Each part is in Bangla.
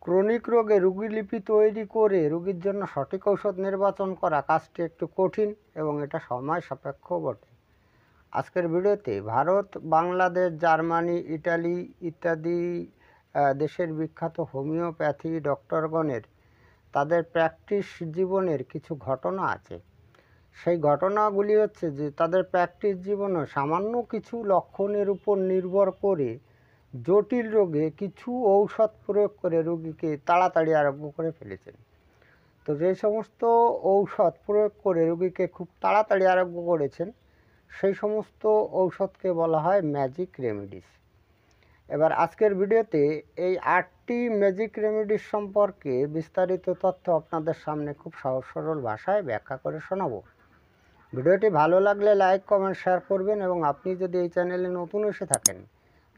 ক্রনিক রোগে রোগীলিপি তৈরি করে রোগীর জন্য সঠিক ঔষধ নির্বাচন করা কাজটি একটু কঠিন এবং এটা সময় সাপেক্ষ বটে। আজকের ভিডিওতে ভারত, বাংলাদেশ, জার্মানি, ইটালি ইত্যাদি দেশের বিখ্যাত হোমিওপ্যাথি ডক্টরগণের তাদের প্র্যাকটিস জীবনের কিছু ঘটনা আছে। সেই ঘটনাগুলি হচ্ছে যে তাদের প্র্যাকটিস জীবনে সামান্য কিছু লক্ষণের উপর নির্ভর করে জটিল রোগে কিছু ঔষধ প্রয়োগ করে রোগীকে তাড়াতাড়ি আরোগ্য করে ফেলেছেন। তো যে সমস্ত ঔষধ প্রয়োগ করে রোগীকে খুব তাড়াতাড়ি আরোগ্য করেছেন সেই সমস্ত ঔষধকে বলা হয় ম্যাজিক রেমেডিস। এবার আজকের ভিডিওতে এই 8টি ম্যাজিক রেমেডিস সম্পর্কে বিস্তারিত তথ্য আপনাদের সামনে খুব সহজ সরল ভাষায় ব্যাখ্যা করে শোনাবো। ভিডিওটি ভালো লাগলে লাইক, কমেন্ট, শেয়ার করবেন এবং আপনি যদি এই চ্যানেলে নতুন এসে থাকেন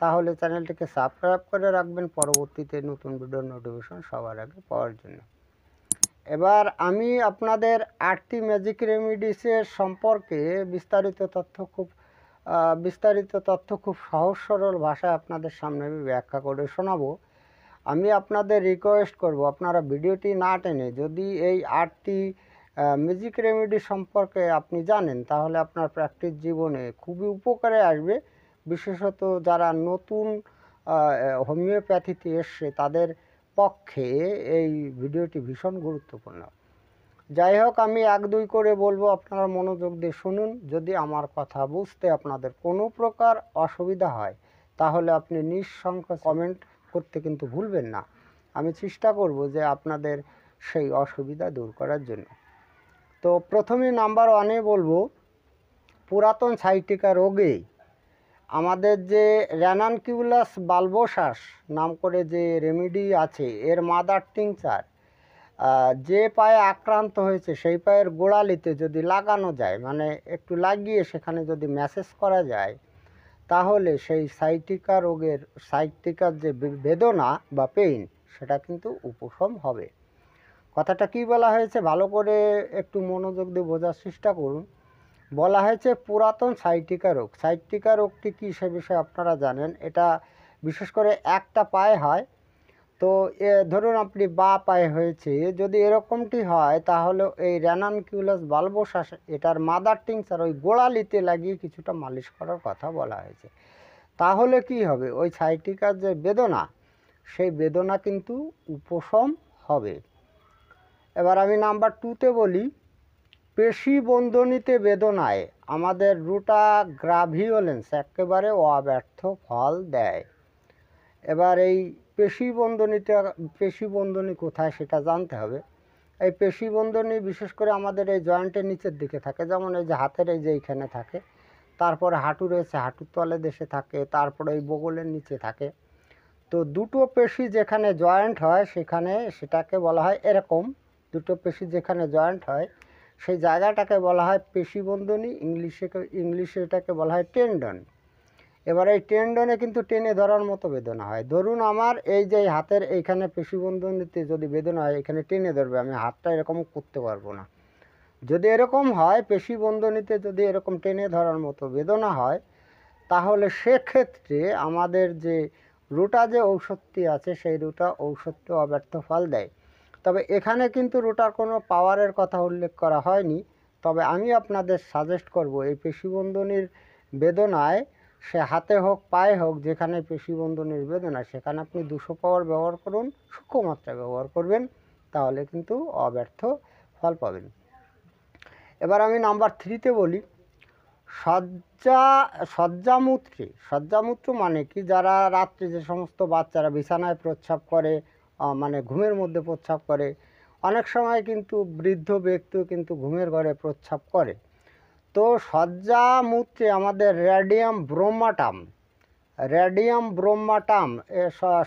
তাহলে চ্যানেলটিকে সাবস্ক্রাইব করে রাখবেন পরবর্তীতে নতুন ভিডিওর নোটিফিকেশন সবার আগে পাওয়ার জন্য। এবার আমি আপনাদের 8টি ম্যাজিক রেমেডিসের সম্পর্কে বিস্তারিত তথ্য খুব সহজ সরল ভাষায় আপনাদের সামনে আমি ব্যাখ্যা করে শোনাবো। আমি আপনাদের রিকোয়েস্ট করব আপনারা ভিডিওটি না টেনে যদি এই 8টি ম্যাজিক রেমেডি সম্পর্কে আপনি জানেন তাহলে আপনার প্র্যাকটিস জীবনে খুবই উপকারে আসবে। বিশেষত যারা নতুন হোমিওপ্যাথিতে এসছে তাদের পক্ষে এই ভিডিওটি ভীষণ গুরুত্বপূর্ণ। যাই হোক, আমি 1-2 করে বলবো, আপনারা মনোযোগ দিয়ে শুনুন। যদি আমার কথা বুঝতে আপনাদের কোনো প্রকার অসুবিধা হয় তাহলে আপনি নিঃসংকোচে কমেন্ট করতে কিন্তু ভুলবেন না। আমি চেষ্টা করব যে আপনাদের সেই অসুবিধা দূর করার জন্য। তো প্রথমেই নাম্বার 1-এ বলবো, পুরাতন সাইটিকা রোগে আমাদের যে র্যানানকিউলাস বালবোসাস নাম করে যে রেমেডি আছে এর মাদার টিংচার যে পায়ে আক্রান্ত হয়েছে সেই পায়ের গোড়ালিতে যদি লাগানো যায়, মানে একটু লাগিয়ে সেখানে যদি ম্যাসেজ করা যায় তাহলে সেই সাইটিকার যে বেদনা বা পেইন সেটা কিন্তু উপশম হবে। কথাটা কি বলা হয়েছে ভালো করে একটু মনোযোগ দিয়ে বোঝার চেষ্টা করুন। বলা হয়েছে পুরাতন সাইটিকা রোগ। সাইটিকা রোগটি কী সে বিষয়ে আপনারা জানেন। এটা বিশেষ করে একটা পায়ে হয়। তো ধরুন আপনি বা পায়ে হয়েছে, যদি এরকমটি হয় তাহলে এই র্যানানকিউলাস বালবোসাস এটার মাদার টিংচার ওই গোড়ালিতে লাগিয়ে কিছুটা মালিশ করার কথা বলা হয়েছে। তাহলে কি হবে, ওই সাইটিকার যে বেদনা সেই বেদনা কিন্তু উপশম হবে। এবার আমি নাম্বার 2-তে বলি, পেশি বন্ধনীতে বেদনায় আমাদের রুটা গ্রাভিওলেন্স একেবারে অব্যর্থ ফল দেয়। এবার এই পেশিবন্ধনী কোথায় সেটা জানতে হবে। এই পেশিবন্ধনী বিশেষ করে আমাদের এই জয়েন্টের নিচের দিকে থাকে, যেমন এই যে হাতের এই যে এইখানে থাকে, তারপরে হাঁটু রয়েছে, হাঁটুর তলে দেশে থাকে, তারপরে এই বগলের নিচে থাকে। তো দুটো পেশি যেখানে জয়েন্ট হয় সেটাকে বলা হয় এরকম, দুটো পেশি যেখানে জয়েন্ট হয় সেই জায়গাটাকে বলা হয় পেশিবন্ধনী, ইংলিশে এটাকে বলা হয় টেন্ডন। এবার এই টেন্ডনে কিন্তু টেনে ধরার মতো বেদনা হয়। ধরুন আমার এই যে হাতের এইখানে পেশিবন্ধনীতে যদি বেদনা হয়, এখানে টেনে ধরবে, আমি হাতটা এরকম করতে পারবো না। যদি এরকম হয়, পেশিবন্ধনীতে যদি এরকম টেনে ধরার মতো বেদনা হয় তাহলে সেক্ষেত্রে আমাদের যে রুটা যে ঔষধটি আছে সেই রুটা ঔষধটি অব্যর্থ ফল দেয়। তবে এখানে কিন্তু রুটার কোনো পাওয়ারের কথা উল্লেখ করা হয়নি। তবে আমি আপনাদের সাজেস্ট করব এই পেশিবন্ধনীর বেদনায়, সে হাতে হোক পায়ে হোক, যেখানে পেশিবন্ধনীর বেদনা সেখানে আপনি 200 পাওয়ার ব্যবহার করুন, সূক্ষ্ম মাত্রায় ব্যবহার করবেন, তাহলে কিন্তু অব্যর্থ ফল পাবেন। এবার আমি নাম্বার 3-তে বলি, শয্যামূত্র মানে কি, যারা রাত্রে যে সমস্ত বাচ্চারা বিছানায় প্রস্রাব করে, মানে ঘুমের মধ্যে প্রস্রাব করে, অনেক সময় কিন্তু বৃদ্ধ ব্যক্তিও কিন্তু ঘুমের ঘরে প্রস্রাব করে। তো শয্যামূত্রে আমাদের রেডিয়াম ব্রোমাটাম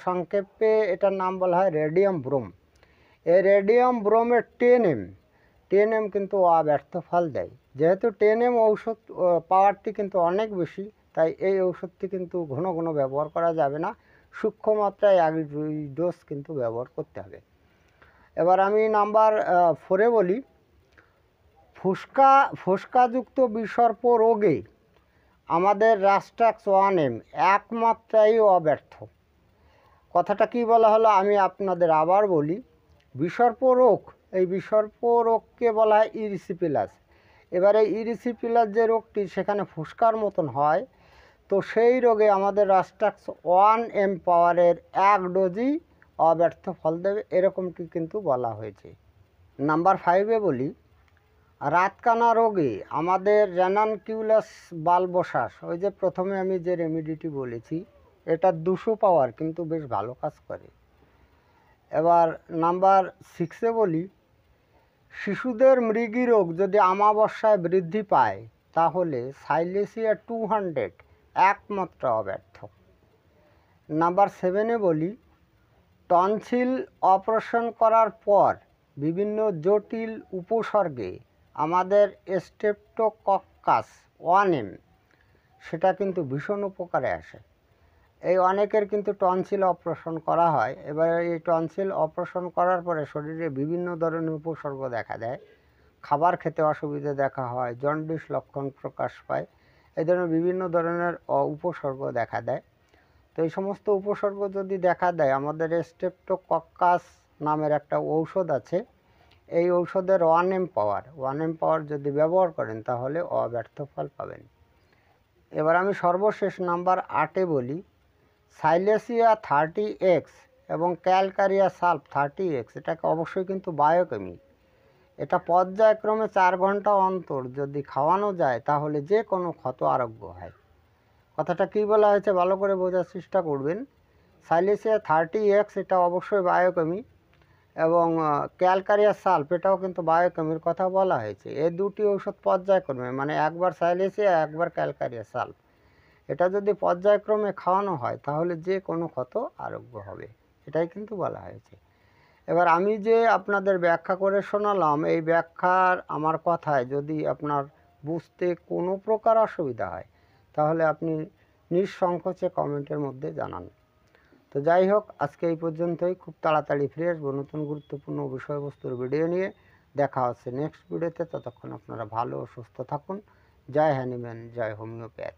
সংক্ষেপে এটার নাম বলা হয় রেডিয়াম ব্রোম। এই রেডিয়াম ব্রোমের 10 m কিন্তু অব্যর্থ ফল দেয়। যেহেতু 10 m ঔষধ পাওয়ারটি কিন্তু অনেক বেশি, তাই এই ঔষধটি কিন্তু ঘন ঘন ব্যবহার করা যাবে না, সূক্ষ্ম মাত্রায় 1-2 ডোজ কিন্তু ব্যবহার করতে হবে। এবার আমি নাম্বার 4-এ বলি, ফুসকাযুক্ত বিসর্প রোগে আমাদের রাস্টাক্স 1M একমাত্রাই অব্যর্থ। কথাটা কি বলা হলো আমি আপনাদের আবার বলি। বিসর্প রোগ, এই বিসর্প রোগকে বলা হয় ইরিসিপিলাস। এবারে ইরিসিপিলাস যে রোগটি সেখানে ফুসকার মতন হয়, তো সেই রোগে আমাদের রাস্টাক্স 1 পাওয়ারের 1 ডোজই অব্যর্থ ফল দেবে, এরকমটি কিন্তু বলা হয়েছে। নাম্বার 5-এ বলি, রাতকানা রোগে আমাদের রেনানকিউলাস বালবোসাস, ওই যে প্রথমে আমি যে রেমিডিটি বলেছি, এটা 200 পাওয়ার কিন্তু বেশ ভালো কাজ করে। এবার নাম্বার 6-এ বলি, শিশুদের মৃগী রোগ যদি আমাবস্যায় বৃদ্ধি পায় তাহলে সাইলেসিয়া 200 একমাত্র অব্যর্থ। নাম্বার 7-এ বলি, টনসিল অপারেশন করার পর বিভিন্ন জটিল উপসর্গে আমাদের স্ট্রেপ্টোকক্কাস 1M সেটা কিন্তু ভীষণ উপকারে আসে। এই অনেকের কিন্তু টনসিল অপারেশন করা হয়। এবার এই টনসিল অপারেশন করার পরে শরীরে বিভিন্ন ধরনের উপসর্গ দেখা দেয়, খাবার খেতে অসুবিধা দেখা হয়, জন্ডিস লক্ষণ প্রকাশ পায়, এই ধরনের বিভিন্ন ধরনের উপসর্গ দেখা দেয়। তো এই সমস্ত উপসর্গ যদি দেখা দেয়, আমাদের স্ট্রেপ্টোকক্কাস নামের একটা ঔষধ আছে, এই ঔষধের 1M পাওয়ার যদি ব্যবহার করেন তাহলে অব্যর্থ ফল পাবেন। এবার আমি সর্বশেষ নাম্বার 8-এ বলি, সাইলেসিয়া 30X এবং ক্যালকারিয়া সালফ 30X, এটাকে অবশ্যই কিন্তু বায়োকেমিক। এটা পর্যায়ক্রমে 4 ঘন্টা অন্তর যদি খাওয়ানো যায় তাহলে যে কোনো ক্ষত আরোগ্য হয়। কথাটা কী বলা হয়েছে ভালো করে বোঝার চেষ্টা করবেন। সাইলেসিয়া 30X এটা অবশ্যই বায়োকেমি, এবং ক্যালকারিয়া সালফ এটাও কিন্তু বায়োকেমির কথা বলা হয়েছে। এই দুটি ঔষধ পর্যায়ক্রমে, মানে একবার সাইলেসিয়া একবার ক্যালকারিয়া সালফ, এটা যদি পর্যায়ক্রমে খাওয়ানো হয় তাহলে যে কোনো ক্ষত আরোগ্য হবে, এটাই কিন্তু বলা হয়েছে। এবার আমি যে আপনাদের ব্যাখ্যা করে শোনালাম, এই ব্যাখ্যার আমার কথায় যদি আপনার বুঝতে কোনো প্রকার অসুবিধা হয় তাহলে আপনি নিঃসংকোচে কমেন্টের মধ্যে জানান। তো যাই হোক, আজকে এই পর্যন্তই। খুব তাড়াতাড়ি ফিরে আসবো নতুন গুরুত্বপূর্ণ বিষয়বস্তুর ভিডিও নিয়ে। দেখা হচ্ছে নেক্সট ভিডিওতে। ততক্ষণ আপনারা ভালো ও সুস্থ থাকুন। জয় হ্যানিম্যান, জয় হোমিওপ্যাথ।